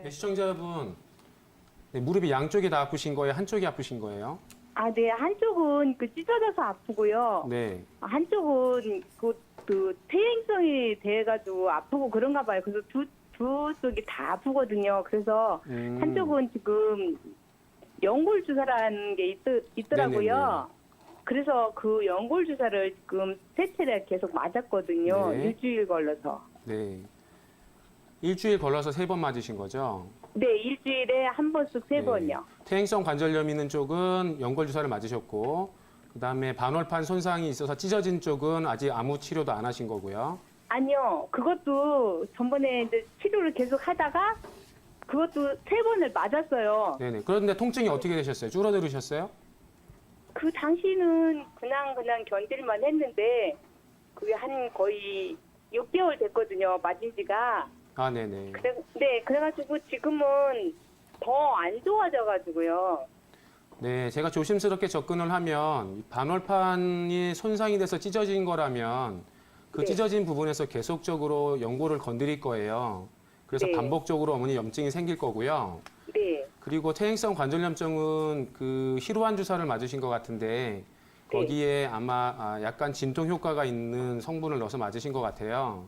네, 시청자분, 네, 무릎이 양쪽이 다 아프신 거예요? 한쪽이 아프신 거예요? 아, 네. 한쪽은 찢어져서 아프고요. 네. 한쪽은 그 퇴행성이 돼가지고 아프고 그런가 봐요. 그래서 두 쪽이 다 아프거든요. 그래서 한쪽은 지금 연골 주사라는 게 있더라고요. 그래서 그 연골 주사를 지금 세 차례 계속 맞았거든요. 네. 일주일 걸러서. 네. 일주일 걸러서 3번 맞으신 거죠? 네, 일주일에 한 번씩 세 번이요. 퇴행성 관절염 있는 쪽은 연골 주사를 맞으셨고, 그다음에 반월판 손상이 있어서 찢어진 쪽은 아직 아무 치료도 안 하신 거고요. 아니요, 그것도 전번에 이제 치료를 계속 하다가 그것도 세 번을 맞았어요. 네네. 그런데 통증이 어떻게 되셨어요? 줄어들으셨어요? 그 당시는 그냥 견딜만 했는데 그게 한 거의 6개월 됐거든요. 맞은 지가. 아, 네네. 그래가지고 지금은 더 안 좋아져가지고요. 네, 제가 조심스럽게 접근을 하면 반월판이 손상이 돼서 찢어진 거라면 그 네. 찢어진 부분에서 계속적으로 연골을 건드릴 거예요. 그래서 네. 반복적으로 어머니 염증이 생길 거고요. 네. 그리고 퇴행성 관절염증은 그 희루한 주사를 맞으신 것 같은데 거기에 아마 약간 진통 효과가 있는 성분을 넣어서 맞으신 것 같아요.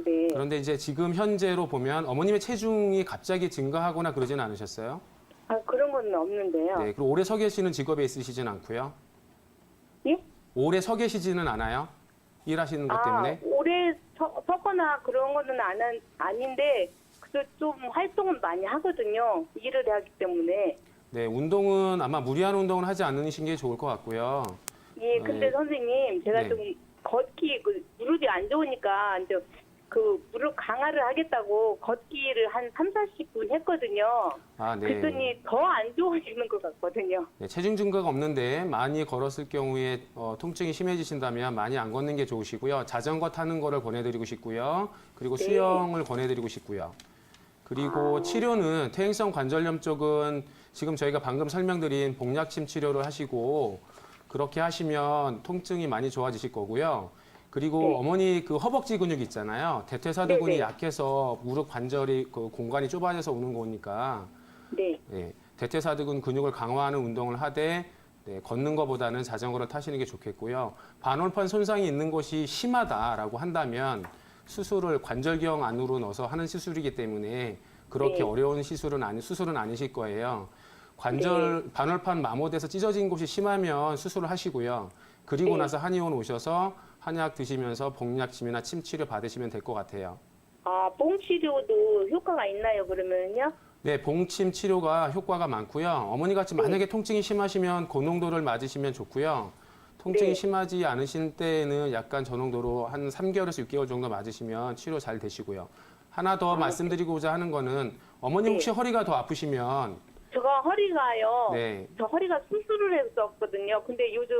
네. 그런데 이제 지금 현재로 보면 어머님의 체중이 갑자기 증가하거나 그러지는 않으셨어요? 아, 그런 건 없는데요. 네, 그리고 오래 서 계시는 직업에 있으시진 않고요. 예? 오래 서 계시지는 않아요? 일하시는 것 때문에? 오래 서거나 그런 거는 아닌데, 그래도 좀 활동은 많이 하거든요. 일을 하기 때문에. 네, 운동은 아마 무리한 운동을 하지 않으신 게 좋을 것 같고요. 예, 근데 네. 선생님, 제가 네. 좀 걷기, 무릎이 안 좋으니까, 이제 그 무릎 강화를 하겠다고 걷기를 한 3, 40분 했거든요. 아, 네. 그랬더니 더 안 좋아지는 것 같거든요. 네, 체중 증가가 없는데 많이 걸었을 경우에 통증이 심해지신다면 많이 안 걷는 게 좋으시고요. 자전거 타는 거를 권해드리고 싶고요. 그리고 네. 수영을 권해드리고 싶고요. 그리고 치료는 퇴행성 관절염 쪽은 지금 저희가 방금 설명드린 복약침 치료를 하시고 그렇게 하시면 통증이 많이 좋아지실 거고요. 그리고 네. 어머니 그 허벅지 근육 있잖아요. 대퇴사두근이 네, 네. 약해서 무릎 관절이 그 공간이 좁아져서 오는 거니까 네. 대퇴사두근 근육을 강화하는 운동을 하되 걷는 것보다는 자전거를 타시는 게 좋겠고요. 반월판 손상이 있는 것이 심하다라고 한다면 수술을 관절경 안으로 넣어서 하는 시술이기 때문에 그렇게 네. 어려운 수술은 아니실 거예요. 반월판 마모돼서 찢어진 곳이 심하면 수술을 하시고요. 그리고 네. 나서 한의원 오셔서 한약 드시면서 복약침이나 침 치료 받으시면 될 것 같아요. 아, 뽕 치료도 효과가 있나요, 그러면요? 네, 봉침 치료가 효과가 많고요. 어머니 같이 만약에 통증이 심하시면 고농도를 맞으시면 좋고요. 통증이 네. 심하지 않으신 때에는 약간 저농도로 한 3개월에서 6개월 정도 맞으시면 치료 잘 되시고요. 하나 더 말씀드리고자 하는 거는 어머니 혹시 허리가 더 아프시면 제가 허리가요. 네. 저 허리가 수술을 했었거든요. 근데 요즘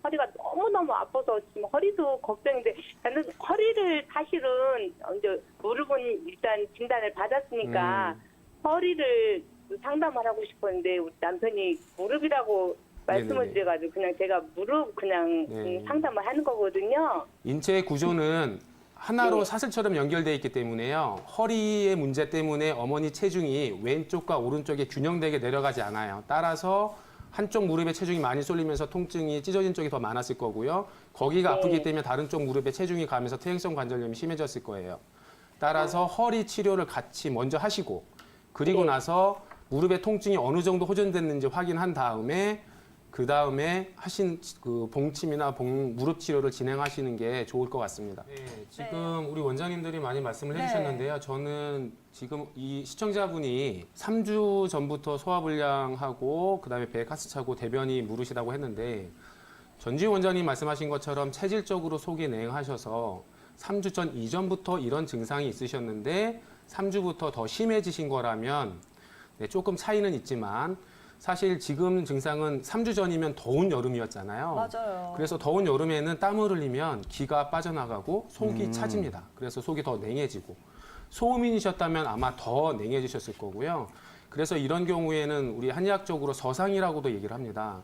허리가 너무너무 아파서 지금 허리도 걱정인데 나는 허리를 사실은 이제 무릎은 일단 진단을 받았으니까 허리를 상담을 하고 싶었는데 우리 남편이 무릎이라고 말씀을 네네네. 드려가지고 그냥 제가 무릎 그냥 네. 상담을 하는 거거든요. 인체의 구조는 하나로 네. 사슬처럼 연결되어 있기 때문에요. 허리의 문제 때문에 어머니 체중이 왼쪽과 오른쪽에 균형되게 내려가지 않아요. 따라서 한쪽 무릎에 체중이 많이 쏠리면서 통증이 찢어진 쪽이 더 많았을 거고요. 거기가 아프기 때문에 다른 쪽 무릎에 체중이 가면서 퇴행성 관절염이 심해졌을 거예요. 따라서 허리 치료를 같이 먼저 하시고 그리고 나서 무릎의 통증이 어느 정도 호전됐는지 확인한 다음에 그 다음에 하신 그 봉침이나 무릎 치료를 진행하시는 게 좋을 것 같습니다. 네, 지금 우리 원장님들이 많이 말씀을 해주셨는데요. 저는 지금 이 시청자분이 3주 전부터 소화불량하고 그 다음에 배에 가스 차고 대변이 무르시다고 했는데 전지우 원장님 말씀하신 것처럼 체질적으로 속이 냉하셔서 3주 전 이전부터 이런 증상이 있으셨는데 3주부터 더 심해지신 거라면 조금 차이는 있지만 사실 지금 증상은 3주 전이면 더운 여름이었잖아요. 맞아요. 그래서 더운 여름에는 땀을 흘리면 기가 빠져나가고 속이 차집니다. 그래서 속이 더 냉해지고 소음인이셨다면 아마 더 냉해지셨을 거고요. 그래서 이런 경우에는 우리 한의학적으로 서상이라고도 얘기를 합니다.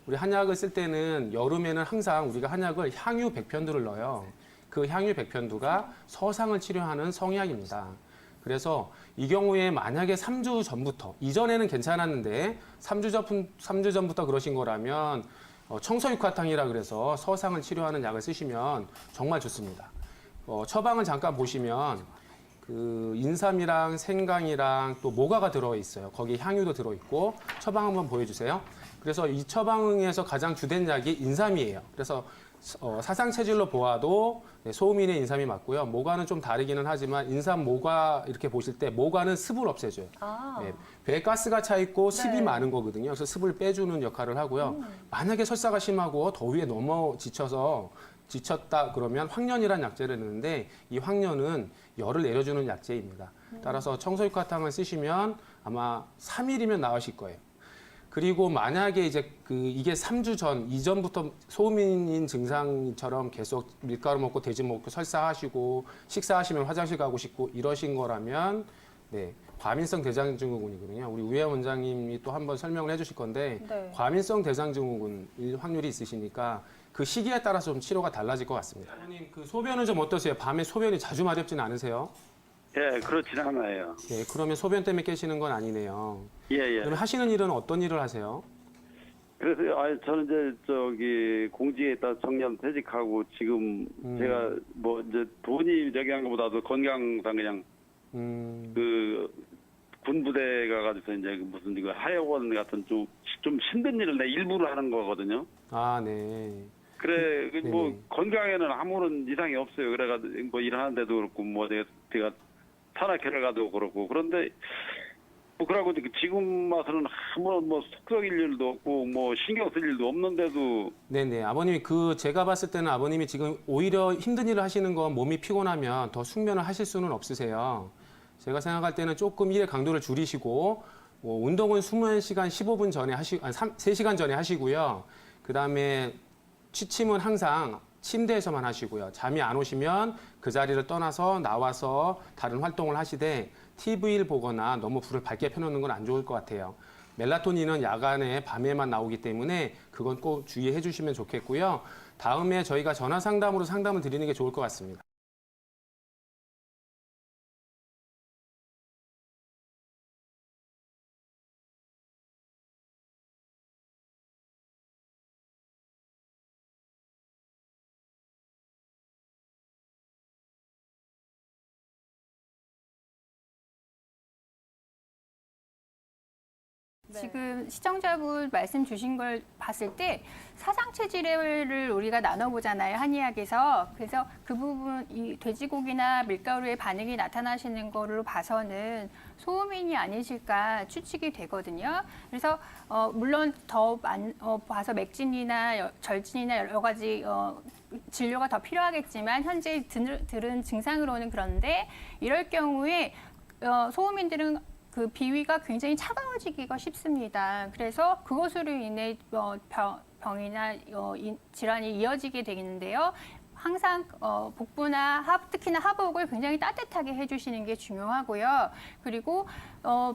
우리 한약을 쓸 때는 여름에는 항상 우리가 한약을 향유 백편두를 넣어요. 그 향유 백편두가 서상을 치료하는 성약입니다. 그래서 이 경우에 만약에 3주 전부터, 이전에는 괜찮았는데 3주 전부터 그러신 거라면 청소육화탕이라 그래서 서상을 치료하는 약을 쓰시면 정말 좋습니다. 처방을 잠깐 보시면 그 인삼이랑 생강이랑 또 모가가 들어 있어요. 거기 향유도 들어 있고 처방 한번 보여주세요. 그래서 이 처방에서 가장 주된 약이 인삼이에요. 그래서 사상 체질로 보아도 소음인의 인삼이 맞고요. 모가는 좀 다르기는 하지만 인삼, 모가 이렇게 보실 때 모가는 습을 없애줘요. 네, 배에 가스가 차 있고 습이 네. 많은 거거든요. 그래서 습을 빼주는 역할을 하고요. 만약에 설사가 심하고 더위에 너무 지쳤다 그러면 황련이라는 약재를 넣는데 이 황련은 열을 내려주는 약재입니다. 따라서 청소육화탕을 쓰시면 아마 3일이면 나으실 거예요. 그리고 만약에 이제 이게 3주 전, 이전부터 소음인 증상처럼 계속 밀가루 먹고 돼지 먹고 설사하시고 식사하시면 화장실 가고 싶고 이러신 거라면 네, 과민성 대장증후군이거든요. 우리 우혜 원장님이 또 한번 설명을 해주실 건데 네. 과민성 대장증후군일 확률이 있으시니까 그 시기에 따라서 좀 치료가 달라질 것 같습니다. 어머님 그 소변은 좀 어떠세요? 밤에 소변이 자주 마렵지는 않으세요? 예, 그렇진 않아요. 예, 그러면 소변 때문에 깨시는 건 아니네요. 예, 예. 그러면 하시는 일은 어떤 일을 하세요? 그래서 저는 이제 저기 공직에 있다 정년 퇴직하고 지금 제가 뭐 이제 돈이 저기 한 것보다도 건강상 그냥 그 군부대 가가지고 이제 무슨 이거 하여원 같은 좀 힘든 일을 내 일부러 하는 거거든요. 아, 네. 그래 뭐 네네. 건강에는 아무런 이상이 없어요. 그래가지고 뭐 일하는데도 그렇고 뭐 제가 산악회를 가도 그렇고 그런데 뭐 그러고 지금 와서는 아무런 뭐 속썩일 일도 없고 뭐 신경 쓸 일도 없는데도 네네. 아버님이 제가 봤을 때는 아버님이 지금 오히려 힘든 일을 하시는 건 몸이 피곤하면 더 숙면을 하실 수는 없으세요. 제가 생각할 때는 조금 일의 강도를 줄이시고 운동은 수면 시간 15분 전에 3시간 전에 하시고요. 그다음에 취침은 항상 침대에서만 하시고요. 잠이 안 오시면 그 자리를 떠나서 나와서 다른 활동을 하시되 TV를 보거나 너무 불을 밝게 펴놓는 건 안 좋을 것 같아요. 멜라토닌은 야간에 밤에만 나오기 때문에 그건 꼭 주의해 주시면 좋겠고요. 다음에 저희가 전화 상담으로 상담을 드리는 게 좋을 것 같습니다. 지금 시청자분 말씀 주신 걸 봤을 때 사상 체질을 우리가 나눠보잖아요, 한의학에서. 그래서 그 부분, 이 돼지고기나 밀가루의 반응이 나타나시는 걸로 봐서는 소음인이 아니실까 추측이 되거든요. 그래서 물론 더 봐서 맥진이나 절진이나 여러 가지 진료가 더 필요하겠지만 현재 들은 증상으로는 그런데 이럴 경우에 소음인들은 그 비위가 굉장히 차가워지기가 쉽습니다. 그래서 그것으로 인해 병이나 질환이 이어지게 되는데요. 항상 복부나 특히나 하복을 굉장히 따뜻하게 해주시는 게 중요하고요. 그리고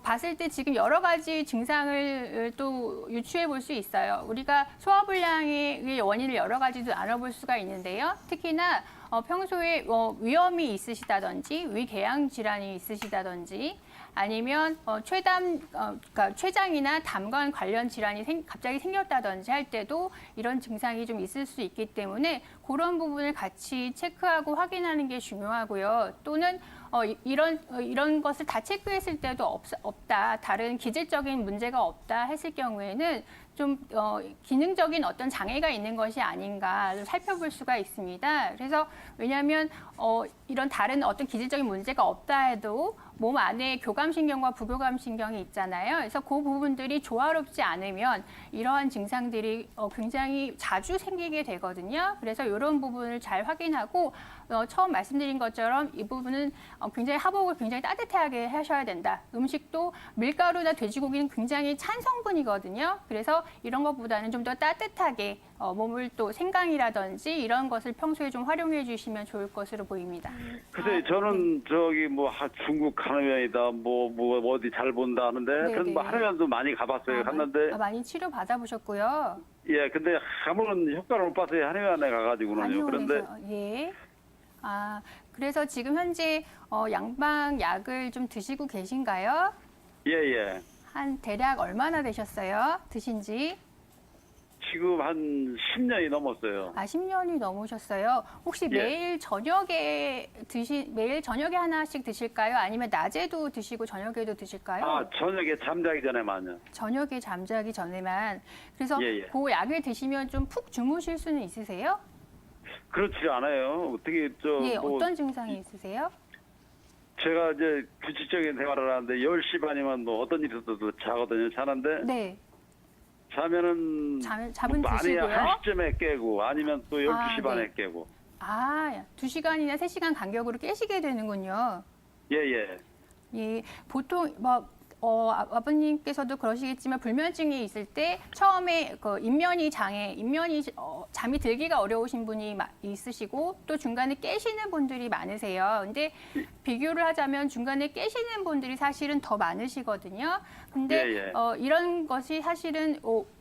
봤을 때 지금 여러 가지 증상을 또 유추해 볼 수 있어요. 우리가 소화불량의 원인을 여러 가지도 알아볼 수가 있는데요. 특히나 평소에 위염이 있으시다든지 위궤양 질환이 있으시다든지 아니면 그러니까 췌장이나 담관 관련 질환이 갑자기 생겼다든지 할 때도 이런 증상이 좀 있을 수 있기 때문에 그런 부분을 같이 체크하고 확인하는 게 중요하고요. 또는 이런 것을 다 체크했을 때도 없다, 다른 기질적인 문제가 없다 했을 경우에는 좀 기능적인 어떤 장애가 있는 것이 아닌가 살펴볼 수가 있습니다. 그래서 왜냐하면 이런 다른 어떤 기질적인 문제가 없다 해도 몸 안에 교감신경과 부교감신경이 있잖아요. 그래서 그 부분들이 조화롭지 않으면 이러한 증상들이 굉장히 자주 생기게 되거든요. 그래서 이런 부분을 잘 확인하고 처음 말씀드린 것처럼 이 부분은 굉장히 하복을 굉장히 따뜻하게 하셔야 된다. 음식도 밀가루나 돼지고기는 굉장히 찬 성분이거든요. 그래서 이런 것보다는 좀 더 따뜻하게 몸을 또 생강이라든지 이런 것을 평소에 좀 활용해 주시면 좋을 것으로 보입니다. 글쎄 저는 저기 뭐 중국 한의원이다 뭐 어디 잘 본다 하는데 그런 뭐 한의원도 많이 가봤어요. 갔는데 많이 치료 받아보셨고요. 예 근데 아무런 효과를 못 봤어요. 한의원에 가가지고는요. 그런데 예. 아, 그래서 지금 현재 양방 약을 좀 드시고 계신가요? 예, 예. 한 대략 얼마나 되셨어요? 드신지? 지금 한 10년이 넘었어요. 아, 10년이 넘으셨어요. 혹시 예. 매일 저녁에 하나씩 드실까요? 아니면 낮에도 드시고 저녁에도 드실까요? 아, 저녁에 잠자기 전에만요. 저녁에 잠자기 전에만. 그래서 예, 예. 그 약을 드시면 좀 푹 주무실 수는 있으세요? 그렇지 않아요. 어떻게 예, 뭐 어떤 증상이 있으세요? 제가 이제 규칙적인 생활을 하는데 10시 반이면 뭐 어떤 일이 있어도 자거든요. 자는데 네. 자면은 잠은 많이 드시고요. 1시쯤에 깨고 아니면 또 12시 아, 반에 네. 깨고. 아, 2시간이나 3시간 간격으로 깨시게 되는군요. 예, 예. 예, 보통 아버님께서도 그러시겠지만 불면증이 있을 때 처음에 그 인면이 잠이 들기가 어려우신 분이 있으시고 또 중간에 깨시는 분들이 많으세요. 근데 비교를 하자면 중간에 깨시는 분들이 사실은 더 많으시거든요. 근데 예, 예. 이런 것이 사실은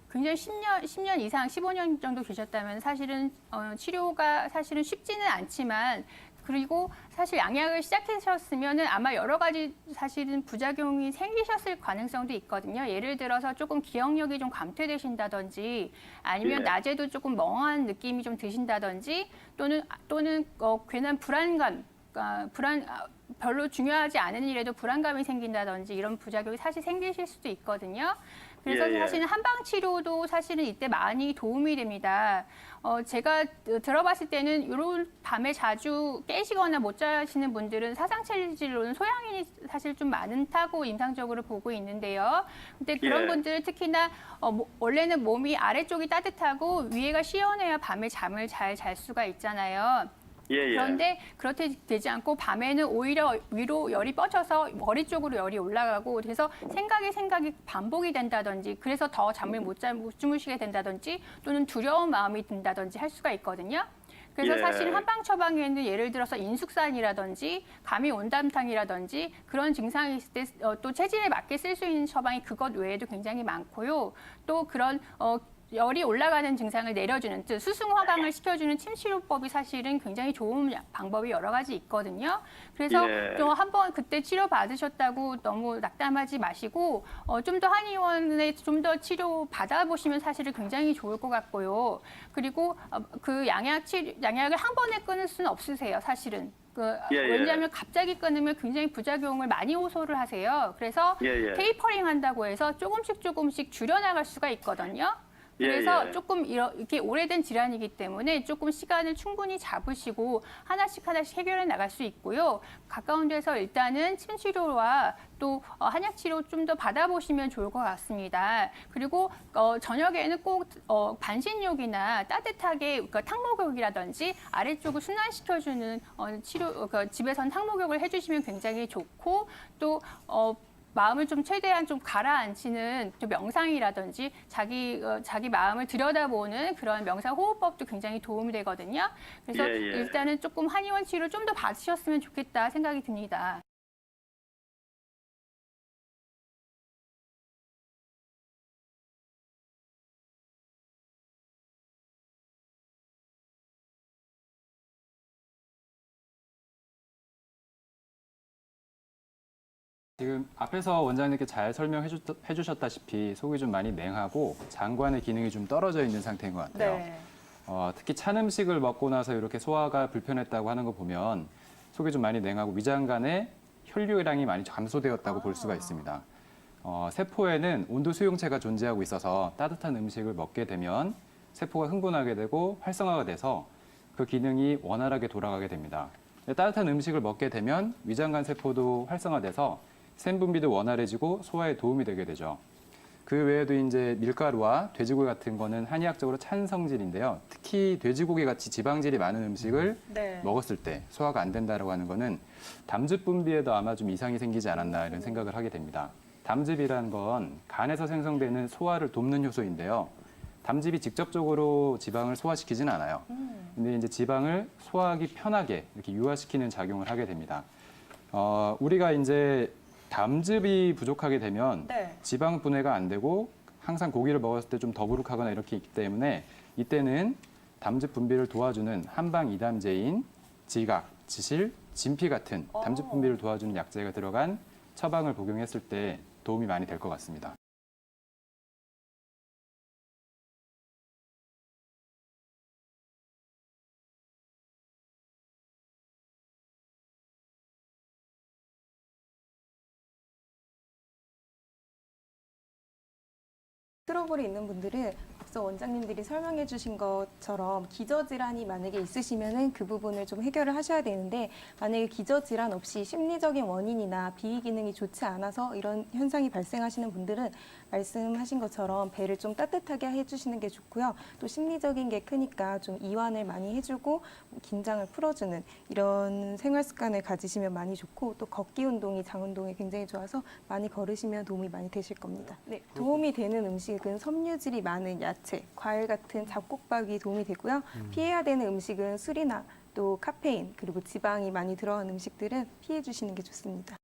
굉장히 10년 이상, 15년 정도 계셨다면 사실은 치료가 사실은 쉽지는 않지만 그리고 사실 양약을 시작하셨으면은 아마 여러 가지 사실은 부작용이 생기셨을 가능성도 있거든요. 예를 들어서 조금 기억력이 좀 감퇴되신다든지 아니면 예. 낮에도 조금 멍한 느낌이 좀 드신다든지 또는 괜한 불안감, 별로 중요하지 않은 일에도 불안감이 생긴다든지 이런 부작용이 사실 생기실 수도 있거든요. 그래서 예, 예. 사실은 한방 치료도 사실은 이때 많이 도움이 됩니다. 제가 들어봤을 때는 이런 밤에 자주 깨시거나 못 자시는 분들은 사상 체질로는 소양인이 사실 좀 많다고 임상적으로 보고 있는데요. 근데 그런 예. 분들은 특히나 원래는 몸이 아래쪽이 따뜻하고 위에가 시원해야 밤에 잠을 잘 잘 수가 있잖아요. 예, 예. 그런데 그렇게 되지 않고 밤에는 오히려 위로 열이 뻗쳐서 머리 쪽으로 열이 올라가고 그래서 생각이 반복이 된다든지 그래서 더 잠을 못 주무시게 된다든지 또는 두려운 마음이 든다든지 할 수가 있거든요. 그래서 예. 사실 한방 처방에는 예를 들어서 인숙산이라든지 감이 온담탕이라든지 그런 증상이 있을 때 또 체질에 맞게 쓸 수 있는 처방이 그것 외에도 굉장히 많고요. 또 그런 열이 올라가는 증상을 내려주는, 즉 수승 화강을 시켜주는 침 치료법이 사실은 굉장히 좋은 방법이 여러 가지 있거든요. 그래서 예. 또 한번 그때 치료 받으셨다고 너무 낙담하지 마시고 좀 더 한의원에 좀 더 치료 받아보시면 사실은 굉장히 좋을 것 같고요. 그리고 그 양약을 한 번에 끊을 수는 없으세요, 사실은. 예, 예. 왜냐하면 갑자기 끊으면 굉장히 부작용을 많이 호소를 하세요. 그래서 예, 예. 테이퍼링 한다고 해서 조금씩 줄여나갈 수가 있거든요. 그래서 예. 조금 이렇게 오래된 질환이기 때문에 조금 시간을 충분히 잡으시고 하나씩 해결해 나갈 수 있고요. 가까운 데서 일단은 침 치료와 또 한약 치료 좀 더 받아보시면 좋을 것 같습니다. 그리고 저녁에는 꼭 반신욕이나 따뜻하게 그러니까 탕목욕이라든지 아래쪽을 순환시켜주는 집에선 탕목욕을 해주시면 굉장히 좋고 또 마음을 좀 최대한 좀 가라앉히는 또 명상이라든지 자기 마음을 들여다보는 그런 명상 호흡법도 굉장히 도움이 되거든요. 그래서 예, 예. 일단은 조금 한의원 치료를 좀 더 받으셨으면 좋겠다 생각이 듭니다. 지금 앞에서 원장님께 잘 설명해 주셨다시피 속이 좀 많이 냉하고 장관의 기능이 좀 떨어져 있는 상태인 것 같아요. 네. 특히 찬 음식을 먹고 나서 이렇게 소화가 불편했다고 하는 거 보면 속이 좀 많이 냉하고 위장간에 혈류량이 많이 감소되었다고 볼 수가 있습니다. 세포에는 온도 수용체가 존재하고 있어서 따뜻한 음식을 먹게 되면 세포가 흥분하게 되고 활성화가 돼서 그 기능이 원활하게 돌아가게 됩니다. 따뜻한 음식을 먹게 되면 위장간 세포도 활성화돼서 샘 분비도 원활해지고 소화에 도움이 되게 되죠. 그 외에도 이제 밀가루와 돼지고기 같은 거는 한의학적으로 찬 성질인데요. 특히 돼지고기 같이 지방질이 많은 음식을 먹었을 때 소화가 안 된다라고 하는 거는 담즙 분비에도 아마 좀 이상이 생기지 않았나 이런 생각을 하게 됩니다. 담즙이라는 건 간에서 생성되는 소화를 돕는 효소인데요. 담즙이 직접적으로 지방을 소화시키지는 않아요. 근데 이제 지방을 소화하기 편하게 이렇게 유화시키는 작용을 하게 됩니다. 우리가 이제 담즙이 부족하게 되면 지방 분해가 안 되고 항상 고기를 먹었을 때 좀 더부룩하거나 이렇게 있기 때문에 이때는 담즙 분비를 도와주는 한방 이담제인 지각, 지실, 진피 같은 담즙 분비를 도와주는 약재가 들어간 처방을 복용했을 때 도움이 많이 될 것 같습니다. 트러블이 있는 분들은 앞서 원장님들이 설명해 주신 것처럼 기저질환이 만약에 있으시면은 그 부분을 좀 해결을 하셔야 되는데, 만약에 기저질환 없이 심리적인 원인이나 비위 기능이 좋지 않아서 이런 현상이 발생하시는 분들은 말씀하신 것처럼 배를 좀 따뜻하게 해주시는 게 좋고요. 또 심리적인 게 크니까 좀 이완을 많이 해주고 긴장을 풀어주는 이런 생활 습관을 가지시면 많이 좋고, 또 걷기 운동이 장 운동에 굉장히 좋아서 많이 걸으시면 도움이 많이 되실 겁니다. 네, 도움이 되는 음식은 섬유질이 많은 야채, 과일 같은 잡곡밥이 도움이 되고요. 피해야 되는 음식은 술이나 또 카페인 그리고 지방이 많이 들어간 음식들은 피해 주시는 게 좋습니다.